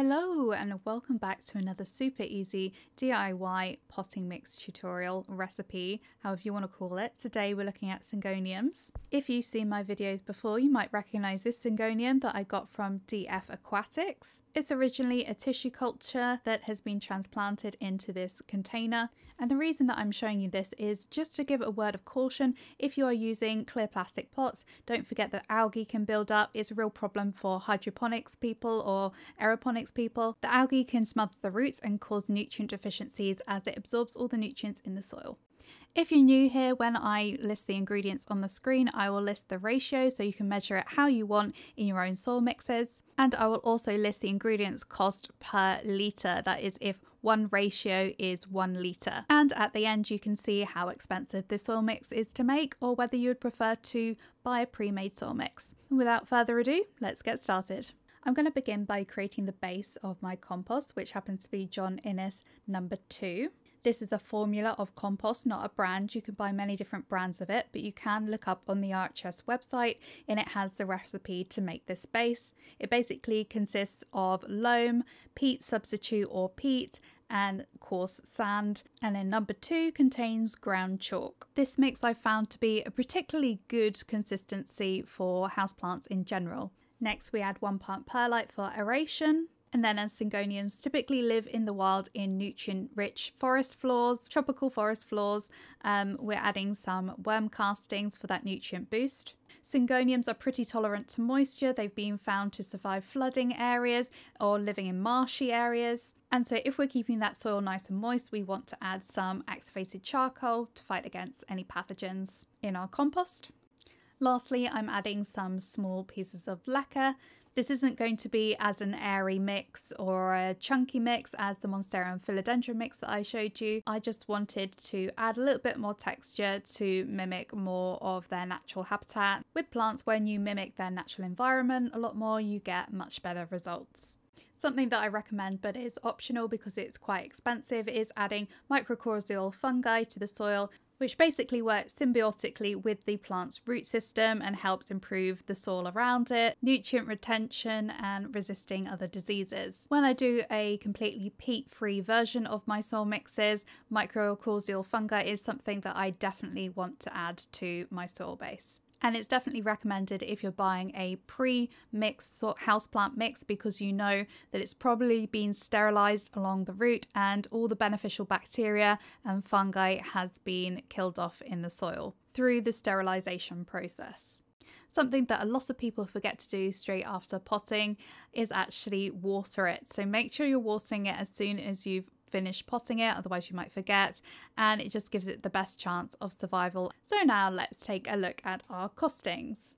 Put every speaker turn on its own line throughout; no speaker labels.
Hello and welcome back to another super easy DIY potting mix tutorial recipe, however you want to call it. Today we're looking at Sygoniums. If you've seen my videos before, you might recognise this Sygonium that I got from DF Aquatics. It's originally a tissue culture that has been transplanted into this container, and the reason that I'm showing you this is just to give a word of caution. If you are using clear plastic pots, don't forget that algae can build up. It's a real problem for hydroponics people or aeroponics people. The algae can smother the roots and cause nutrient deficiencies as it absorbs all the nutrients in the soil. If you're new here, when I list the ingredients on the screen, I will list the ratio so you can measure it how you want in your own soil mixes. And I will also list the ingredients cost per litre, that is if one ratio is 1 litre. And at the end you can see how expensive this soil mix is to make, or whether you would prefer to buy a pre-made soil mix. And without further ado, let's get started. I'm going to begin by creating the base of my compost, which happens to be John Innes number 2. This is a formula of compost, not a brand. You can buy many different brands of it, but you can look up on the RHS website and it has the recipe to make this base. It basically consists of loam, peat substitute or peat, and coarse sand, and then number 2 contains ground chalk. This mix I found to be a particularly good consistency for houseplants in general. Next we add 1 part perlite for aeration. And then, as Sygoniums typically live in the wild in nutrient-rich forest floors, tropical forest floors, we're adding some worm castings for that nutrient boost. Sygoniums are pretty tolerant to moisture. They've been found to survive flooding areas or living in marshy areas. And so if we're keeping that soil nice and moist, we want to add some activated charcoal to fight against any pathogens in our compost. Lastly, I'm adding some small pieces of lacquer. This isn't going to be as an airy mix or a chunky mix as the Monstera and Philodendron mix that I showed you. I just wanted to add a little bit more texture to mimic more of their natural habitat. With plants, when you mimic their natural environment a lot more, you get much better results. Something that I recommend but is optional because it's quite expensive is adding mycorrhizal fungi to the soil, which basically works symbiotically with the plant's root system and helps improve the soil around it, nutrient retention and resisting other diseases. When I do a completely peat-free version of my soil mixes, mycorrhizal fungi is something that I definitely want to add to my soil base. And it's definitely recommended if you're buying a pre-mixed houseplant mix, because you know that it's probably been sterilized along the root and all the beneficial bacteria and fungi has been killed off in the soil through the sterilization process. Something that a lot of people forget to do straight after potting is actually water it. So make sure you're watering it as soon as you've finish potting it, otherwise you might forget, and it just gives it the best chance of survival. So now let's take a look at our costings.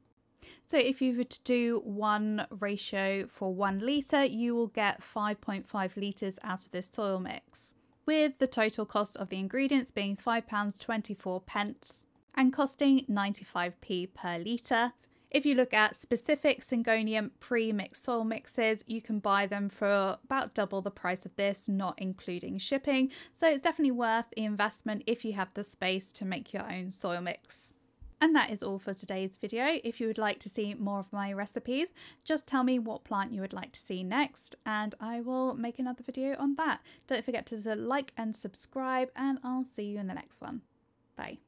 So if you were to do 1 ratio for 1 litre, you will get 5.5 litres out of this soil mix, with the total cost of the ingredients being £5.24 and costing 95p per litre. If you look at specific Sygonium pre-mixed soil mixes, you can buy them for about double the price of this, not including shipping. So it's definitely worth the investment if you have the space to make your own soil mix. And that is all for today's video. If you would like to see more of my recipes, just tell me what plant you would like to see next and I will make another video on that. Don't forget to like and subscribe, and I'll see you in the next one. Bye.